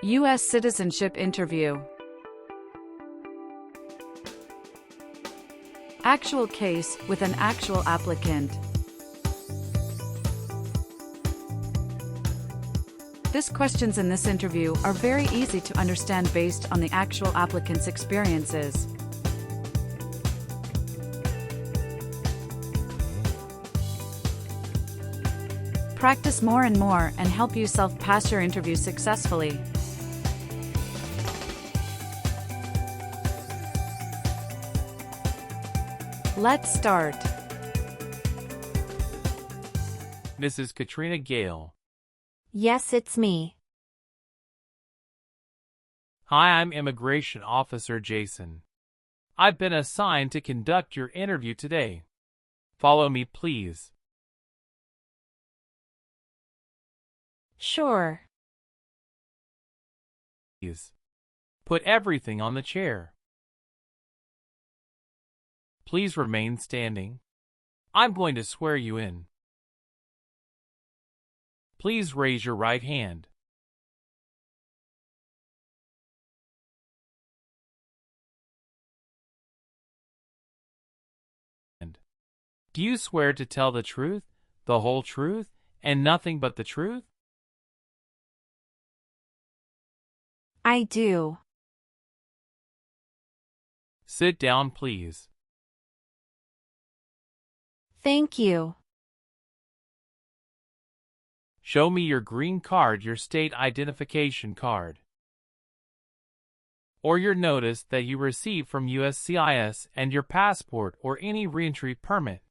US Citizenship interview. Actual case with an actual applicant. These questions in this interview are very easy to understand based on the actual applicant's experiences. Practice more and more and help yourself pass your interview successfully. Let's start. Mrs. Katrina Gale. Yes, it's me. Hi, I'm Immigration Officer Jason. I've been assigned to conduct your interview today. Follow me, please. Sure. Please. Put everything on the chair. Please remain standing. I'm going to swear you in. Please raise your right hand. Do you swear to tell the truth, the whole truth, and nothing but the truth? I do. Sit down, please. Thank you. Show me your green card, your state identification card, or your notice that you received from USCIS and your passport or any reentry permit.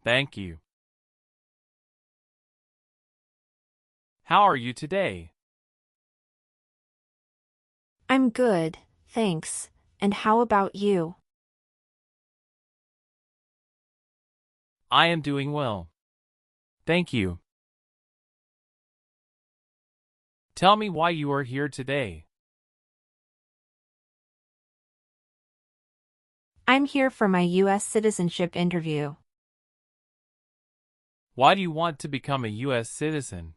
Thank you. How are you today? I'm good, thanks. And how about you? I am doing well. Thank you. Tell me why you are here today. I'm here for my US citizenship interview. Why do you want to become a US citizen?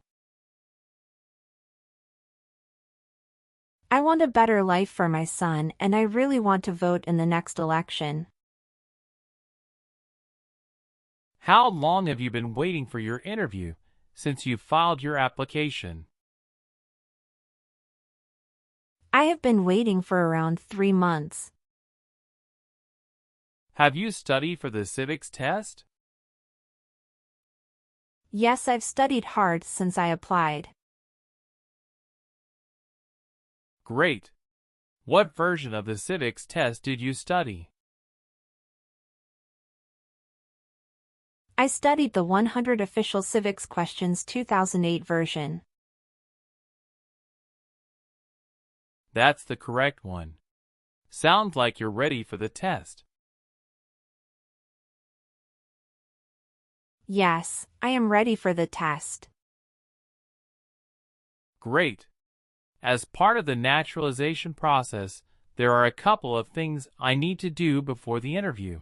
I want a better life for my son, and I really want to vote in the next election. How long have you been waiting for your interview since you filed your application? I have been waiting for around 3 months. Have you studied for the civics test? Yes, I've studied hard since I applied. Great. What version of the civics test did you study? I studied the 100 Official Civics Questions 2008 version. That's the correct one. Sounds like you're ready for the test. Yes, I am ready for the test. Great. As part of the naturalization process, there are a couple of things I need to do before the interview.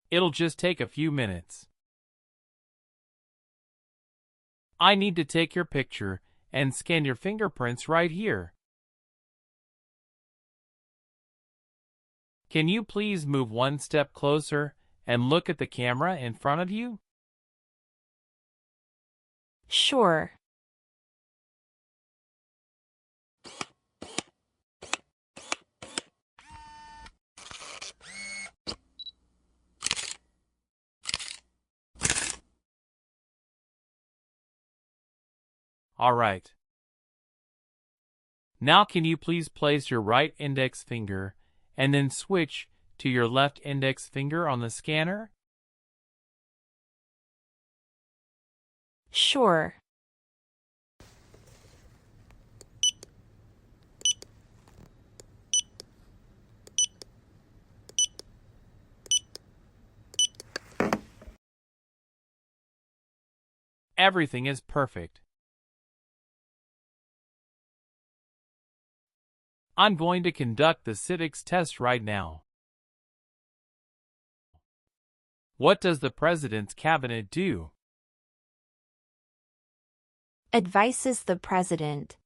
It'll just take a few minutes. I need to take your picture and scan your fingerprints right here. Can you please move one step closer and look at the camera in front of you? Sure. All right. Now can you please place your right index finger and then switch to your left index finger on the scanner? Sure. Everything is perfect. I'm going to conduct the civics test right now. What does the President's cabinet do? Advises the president.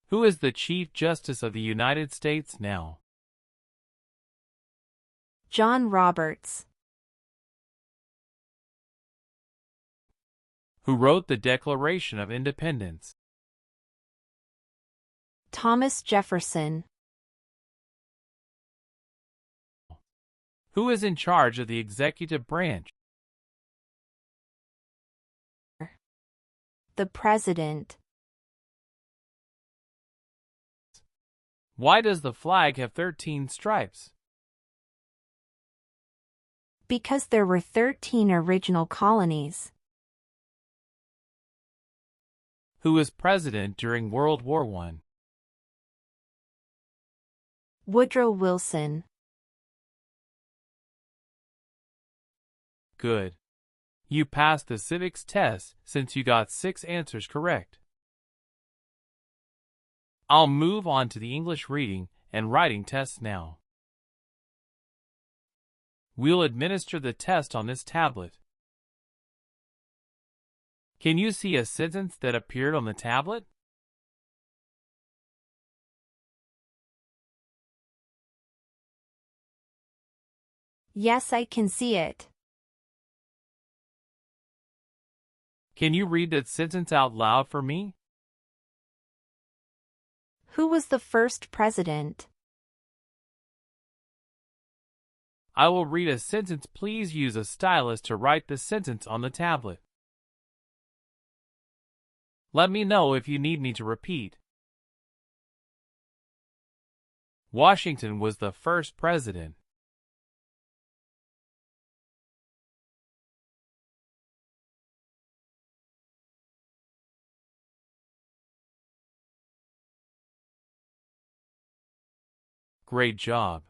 Who is the Chief Justice of the United States now? John Roberts. Who wrote the Declaration of Independence? Thomas Jefferson. Who is in charge of the executive branch? The president. Why does the flag have 13 stripes? Because there were 13 original colonies. Who was president during World War I? Woodrow Wilson. Good. You passed the civics test since you got 6 answers correct. I'll move on to the English reading and writing tests now. We'll administer the test on this tablet. Can you see a sentence that appeared on the tablet? Yes, I can see it. Can you read that sentence out loud for me? Who was the first president? I will read a sentence. Please use a stylus to write the sentence on the tablet. Let me know if you need me to repeat. Washington was the first president. Great job.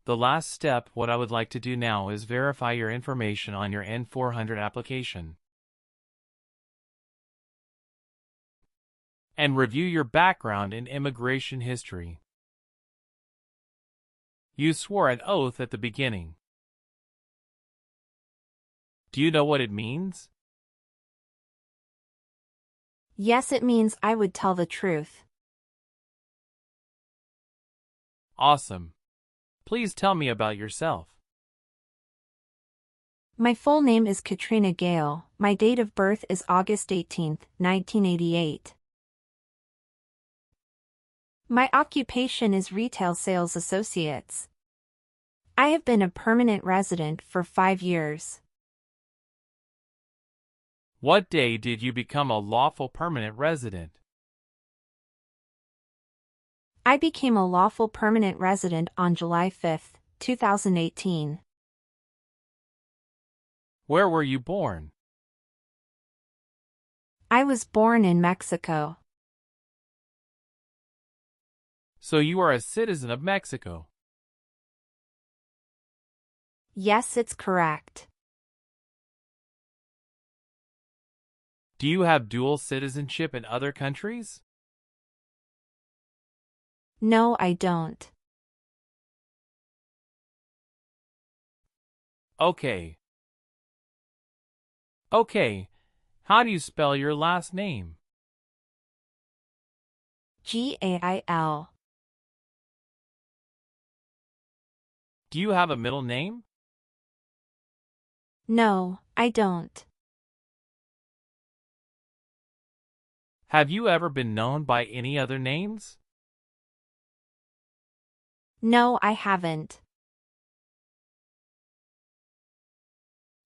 The last step, what I would like to do now is verify your information on your N-400 application. And review your background in immigration history. You swore an oath at the beginning. Do you know what it means? Yes, it means I would tell the truth. Awesome. Please tell me about yourself. My full name is Katrina Gale. My date of birth is August 18, 1988. My occupation is retail sales associates. I have been a permanent resident for 5 years. What day did you become a lawful permanent resident? I became a lawful permanent resident on July 5, 2018. Where were you born? I was born in Mexico. So you are a citizen of Mexico. Yes, it's correct. Do you have dual citizenship in other countries? No, I don't. Okay. Okay. How do you spell your last name? Gail. Do you have a middle name? No, I don't. Have you ever been known by any other names? No, I haven't.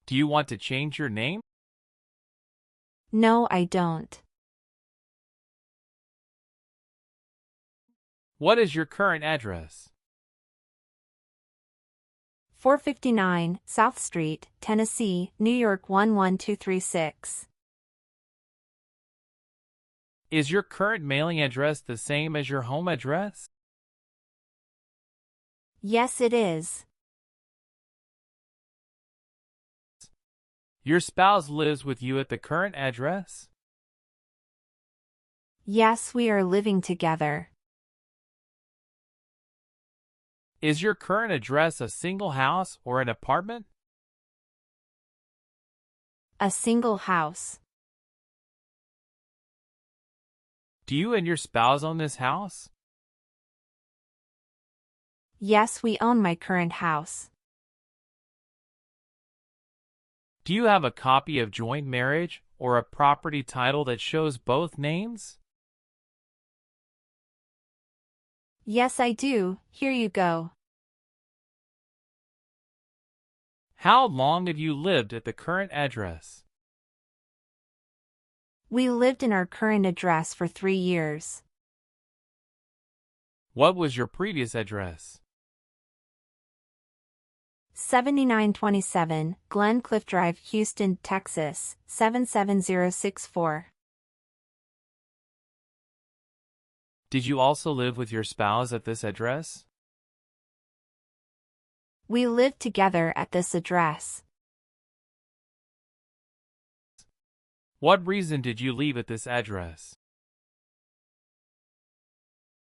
Do you want to change your name? No, I don't. What is your current address? 459 South Street, Tennessee, New York 11236. Is your current mailing address the same as your home address? Yes, it is. Your spouse lives with you at the current address? Yes, we are living together. Is your current address a single house or an apartment? A single house. Do you and your spouse own this house? Yes, we own my current house. Do you have a copy of joint marriage or a property title that shows both names? Yes, I do. Here you go. How long have you lived at the current address? We lived in our current address for 3 years. What was your previous address? 7927 Glen Cliff Drive, Houston, Texas, 77064. Did you also live with your spouse at this address? We lived together at this address. What reason did you leave at this address?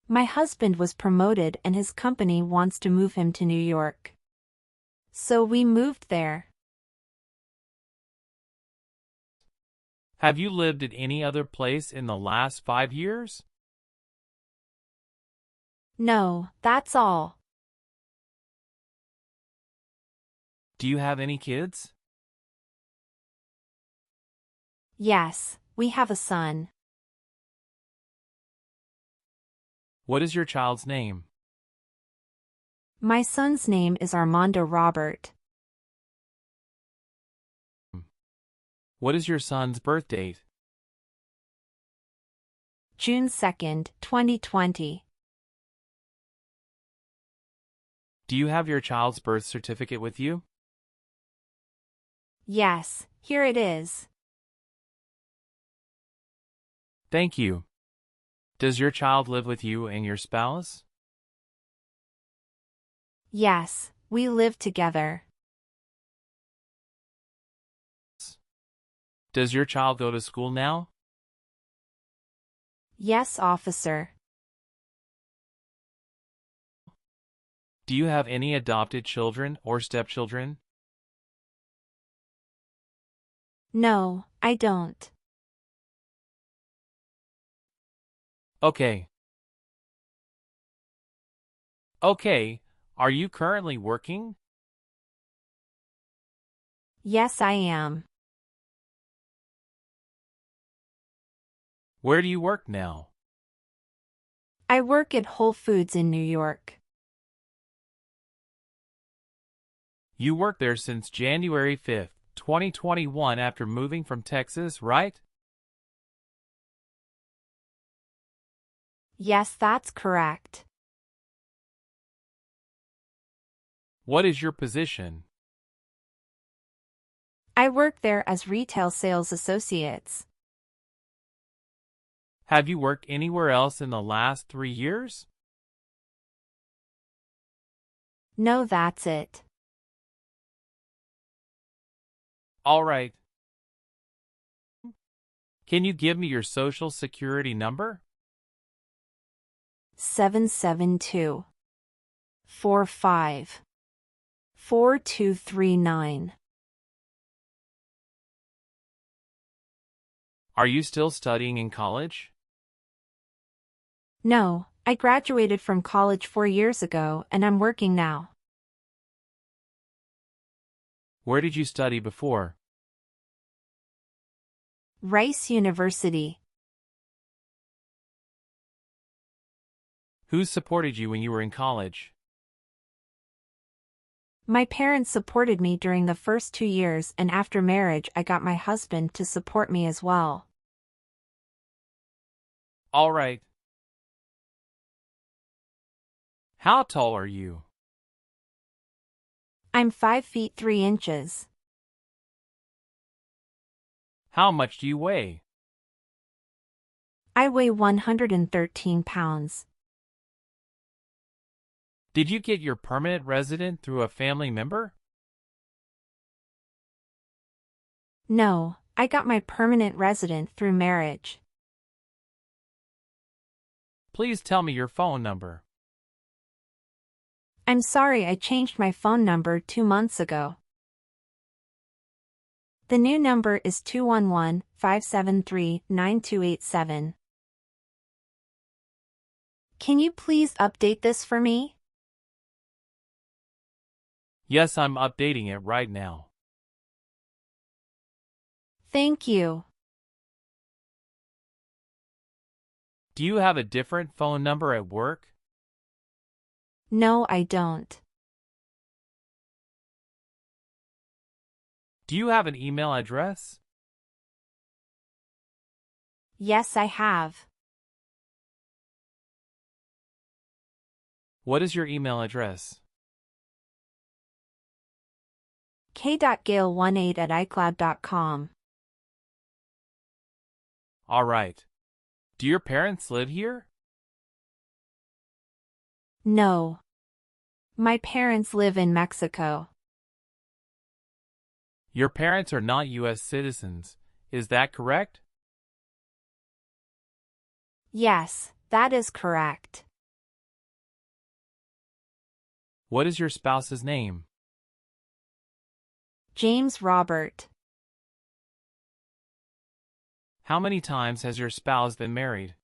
My husband was promoted and his company wants to move him to New York. So we moved there. Have you lived at any other place in the last 5 years? No, that's all. Do you have any kids? Yes, we have a son. What is your child's name? My son's name is Armando Robert. What is your son's birth date? June 2nd, 2020. Do you have your child's birth certificate with you? Yes, here it is. Thank you. Does your child live with you and your spouse? Yes, we live together. Does your child go to school now? Yes, officer. Do you have any adopted children or stepchildren? No, I don't. Okay. Okay, are you currently working? Yes, I am. Where do you work now? I work at Whole Foods in New York. You worked there since January 5th, 2021 after moving from Texas, right? Yes, that's correct. What is your position? I work there as retail sales associates. Have you worked anywhere else in the last 3 years? No, that's it. All right. Can you give me your social security number? 772 45 4239. Are you still studying in college? No, I graduated from college 4 years ago and I'm working now. Where did you study before? Rice University. Who supported you when you were in college? My parents supported me during the first 2 years, and after marriage I got my husband to support me as well. All right. How tall are you? I'm 5 feet 3 inches. How much do you weigh? I weigh 113 pounds. Did you get your permanent resident through a family member? No, I got my permanent resident through marriage. Please tell me your phone number. I'm sorry, I changed my phone number 2 months ago. The new number is 211-573-9287. Can you please update this for me? Yes, I'm updating it right now. Thank you. Do you have a different phone number at work? No, I don't. Do you have an email address? Yes, I have. What is your email address? k.gale18@icloud.com. All right. Do your parents live here? No. My parents live in Mexico. Your parents are not US citizens, is that correct? Yes, that is correct. What is your spouse's name? James Robert. How many times has your spouse been married?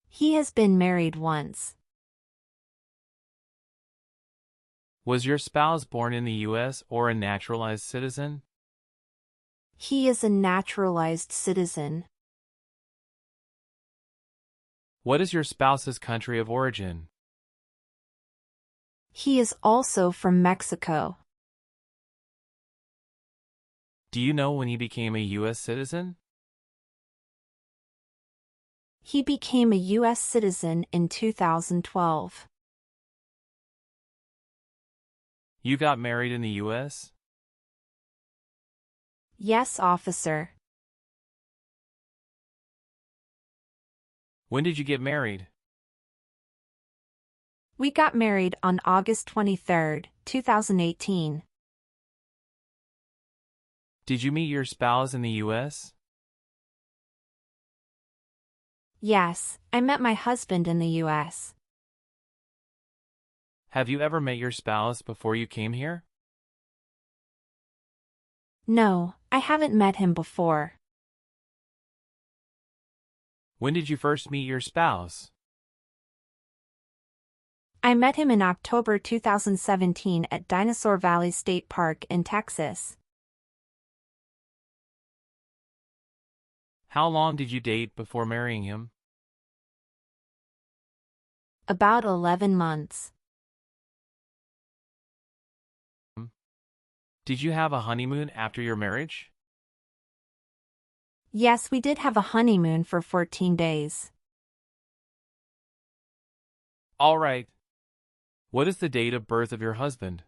He has been married once. Was your spouse born in the US or a naturalized citizen? He is a naturalized citizen. What is your spouse's country of origin? He is also from Mexico. Do you know when he became a US citizen? He became a US citizen in 2012. You got married in the US? Yes, officer. When did you get married? We got married on August 23, 2018. Did you meet your spouse in the US? Yes, I met my husband in the US. Have you ever met your spouse before you came here? No, I haven't met him before. When did you first meet your spouse? I met him in October 2017 at Dinosaur Valley State Park in Texas. How long did you date before marrying him? About 11 months. Did you have a honeymoon after your marriage? Yes, we did have a honeymoon for 14 days. All right. What is the date of birth of your husband?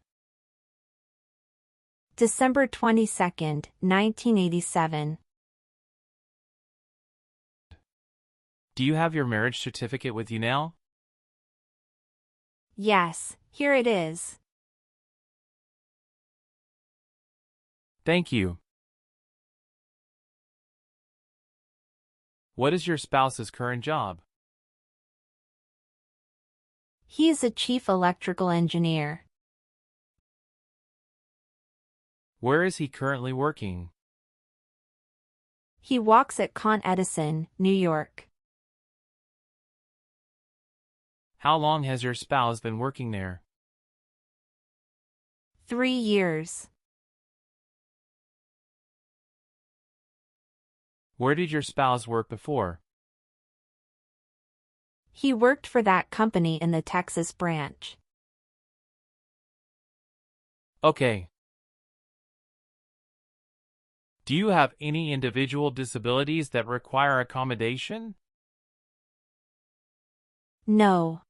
December 22, 1987. Do you have your marriage certificate with you now? Yes, here it is. Thank you. What is your spouse's current job? He is a chief electrical engineer. Where is he currently working? He works at Con Edison, New York. How long has your spouse been working there? 3 years. Where did your spouse work before? He worked for that company in the Texas branch. Okay. Do you have any individual disabilities that require accommodation? No.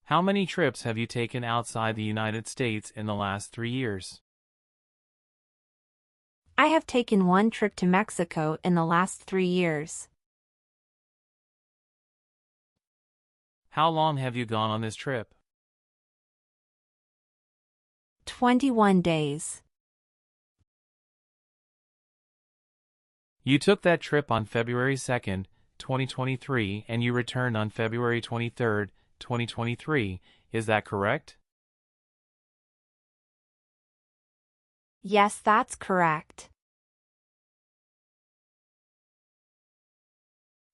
How many trips have you taken outside the United States in the last 3 years? I have taken 1 trip to Mexico in the last 3 years. How long have you gone on this trip? 21 days. You took that trip on February 2nd, 2023, and you returned on February 23, 2023. Is that correct? Yes, that's correct.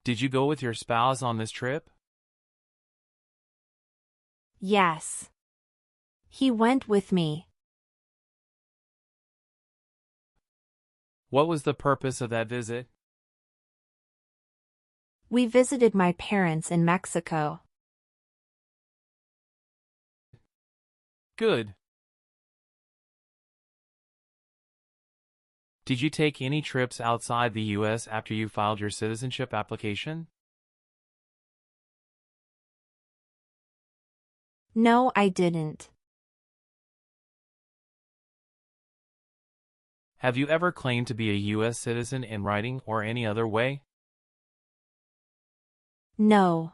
Did you go with your spouse on this trip? Yes. He went with me. What was the purpose of that visit? We visited my parents in Mexico. Good. Did you take any trips outside the U.S. after you filed your citizenship application? No, I didn't. Have you ever claimed to be a U.S. citizen in writing or any other way? No.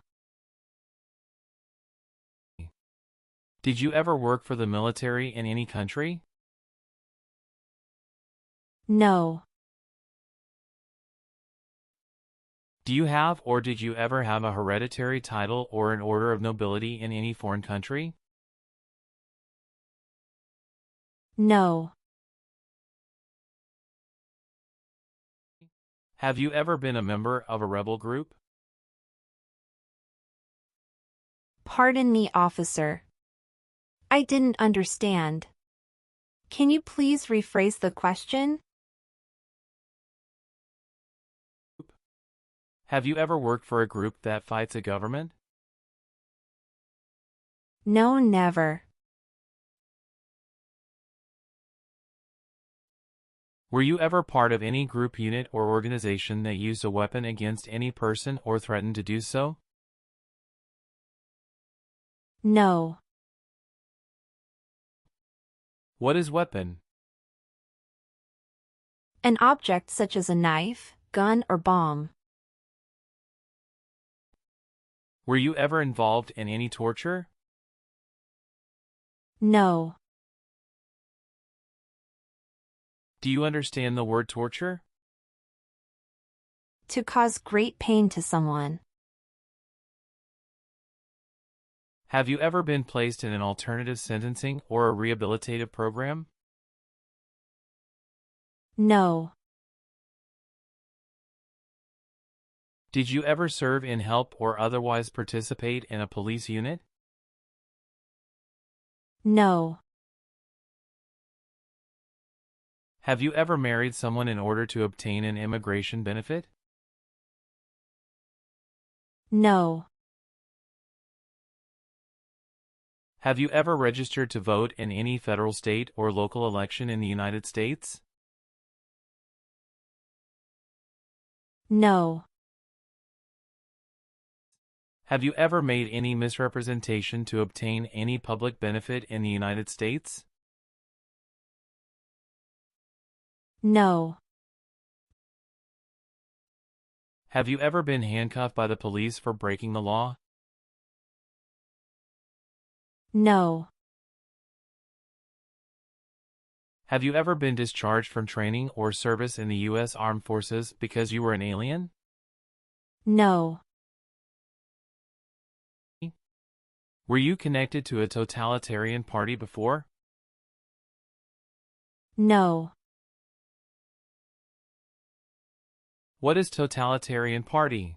Did you ever work for the military in any country? No. Do you have or did you ever have a hereditary title or an order of nobility in any foreign country? No. Have you ever been a member of a rebel group? Pardon me, officer. I didn't understand. Can you please rephrase the question? Have you ever worked for a group that fights a government? No, never. Were you ever part of any group, unit, or organization that used a weapon against any person or threatened to do so? No. What is weapon? An object such as a knife, gun, or bomb. Were you ever involved in any torture? No. Do you understand the word torture? To cause great pain to someone. Have you ever been placed in an alternative sentencing or a rehabilitative program? No. Did you ever serve in, help, or otherwise participate in a police unit? No. Have you ever married someone in order to obtain an immigration benefit? No. Have you ever registered to vote in any federal, state, or local election in the United States? No. Have you ever made any misrepresentation to obtain any public benefit in the United States? No. Have you ever been handcuffed by the police for breaking the law? No. Have you ever been discharged from training or service in the U.S. Armed Forces because you were an alien? No. Were you connected to a totalitarian party before? No. What is totalitarian party?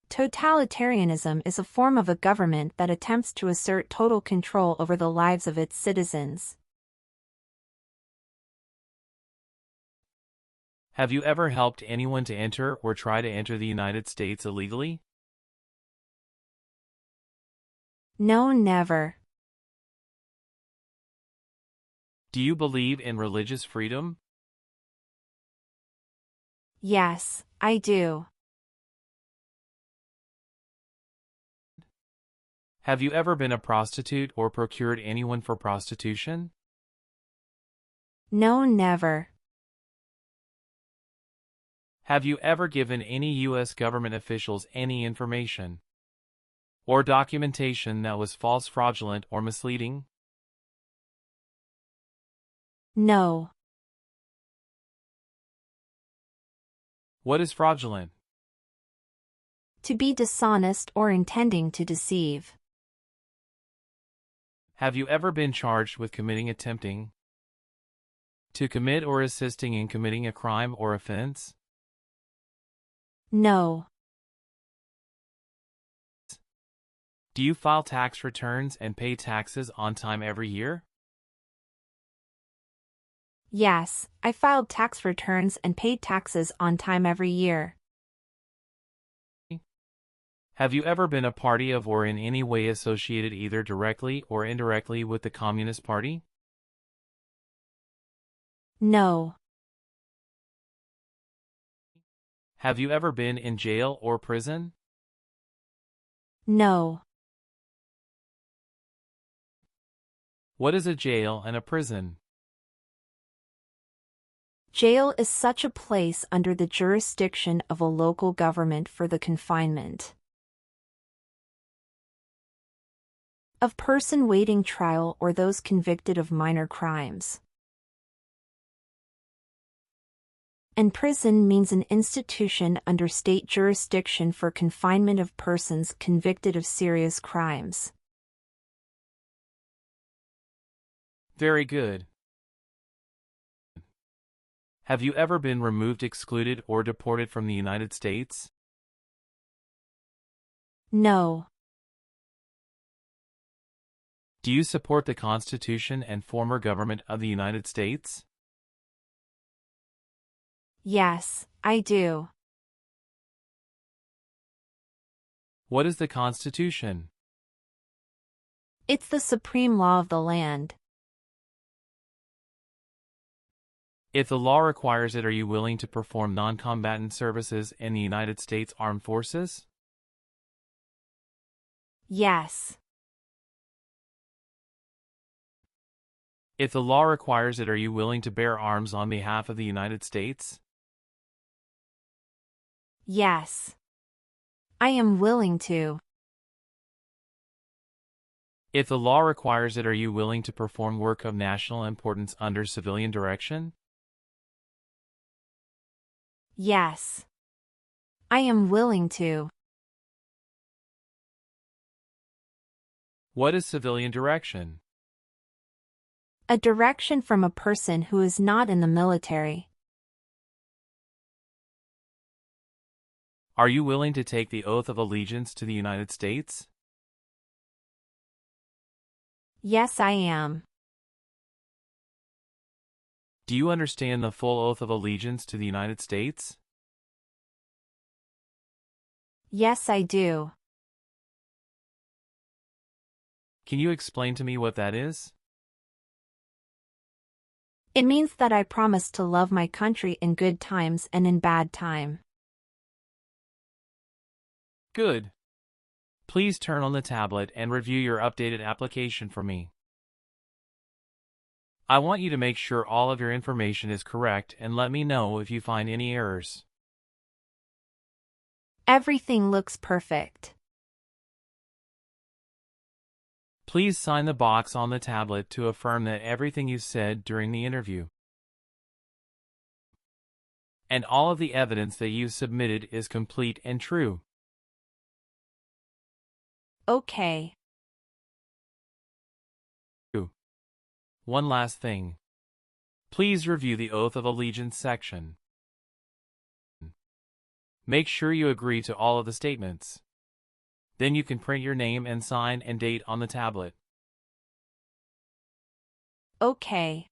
Totalitarianism is a form of a government that attempts to assert total control over the lives of its citizens. Have you ever helped anyone to enter or try to enter the United States illegally? No, never. Do you believe in religious freedom? Yes, I do. Have you ever been a prostitute or procured anyone for prostitution? No, never. Have you ever given any U.S. government officials any information or documentation that was false, fraudulent, or misleading? No. What is fraudulent? To be dishonest or intending to deceive. Have you ever been charged with committing, attempting to commit, or assisting in committing a crime or offense? No. Do you file tax returns and pay taxes on time every year? Yes, I filed tax returns and paid taxes on time every year. Have you ever been a party of or in any way associated either directly or indirectly with the Communist Party? No. Have you ever been in jail or prison? No. What is a jail and a prison? Jail is such a place under the jurisdiction of a local government for the confinement of person waiting trial or those convicted of minor crimes. And prison means an institution under state jurisdiction for confinement of persons convicted of serious crimes. Very good. Have you ever been removed, excluded, or deported from the United States? No. Do you support the Constitution and former government of the United States? Yes, I do. What is the Constitution? It's the supreme law of the land. If the law requires it, are you willing to perform non-combatant services in the United States Armed Forces? Yes. If the law requires it, are you willing to bear arms on behalf of the United States? Yes. I am willing to. If the law requires it, are you willing to perform work of national importance under civilian direction? Yes. I am willing to. What is civilian direction? A direction from a person who is not in the military. Are you willing to take the oath of allegiance to the United States? Yes, I am. Do you understand the full oath of allegiance to the United States? Yes, I do. Can you explain to me what that is? It means that I promise to love my country in good times and in bad time. Good. Please turn on the tablet and review your updated application for me. I want you to make sure all of your information is correct and let me know if you find any errors. Everything looks perfect. Please sign the box on the tablet to affirm that everything you said during the interview and all of the evidence that you submitted is complete and true. Okay. One last thing. Please review the Oath of Allegiance section. Make sure you agree to all of the statements. Then you can print your name and sign and date on the tablet. Okay.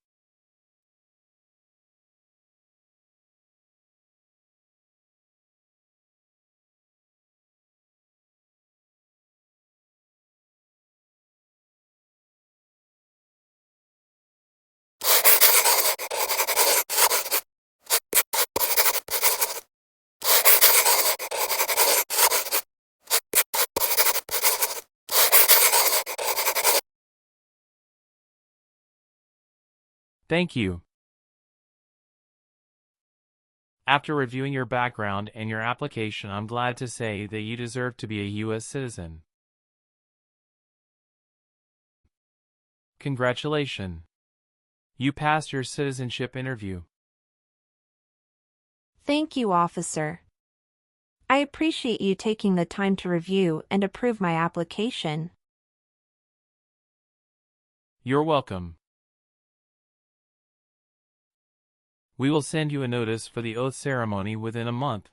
Thank you. After reviewing your background and your application, I'm glad to say that you deserve to be a US citizen. Congratulations. You passed your citizenship interview. Thank you, officer. I appreciate you taking the time to review and approve my application. You're welcome. We will send you a notice for the oath ceremony within a month.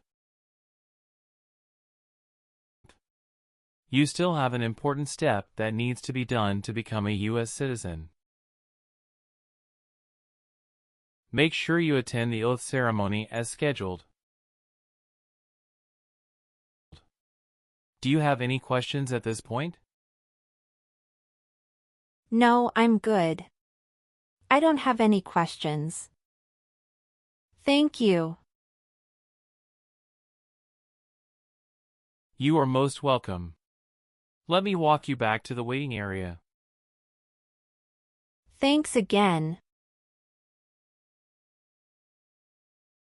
You still have an important step that needs to be done to become a US citizen. Make sure you attend the oath ceremony as scheduled. Do you have any questions at this point? No, I'm good. I don't have any questions. Thank you. You are most welcome. Let me walk you back to the waiting area. Thanks again.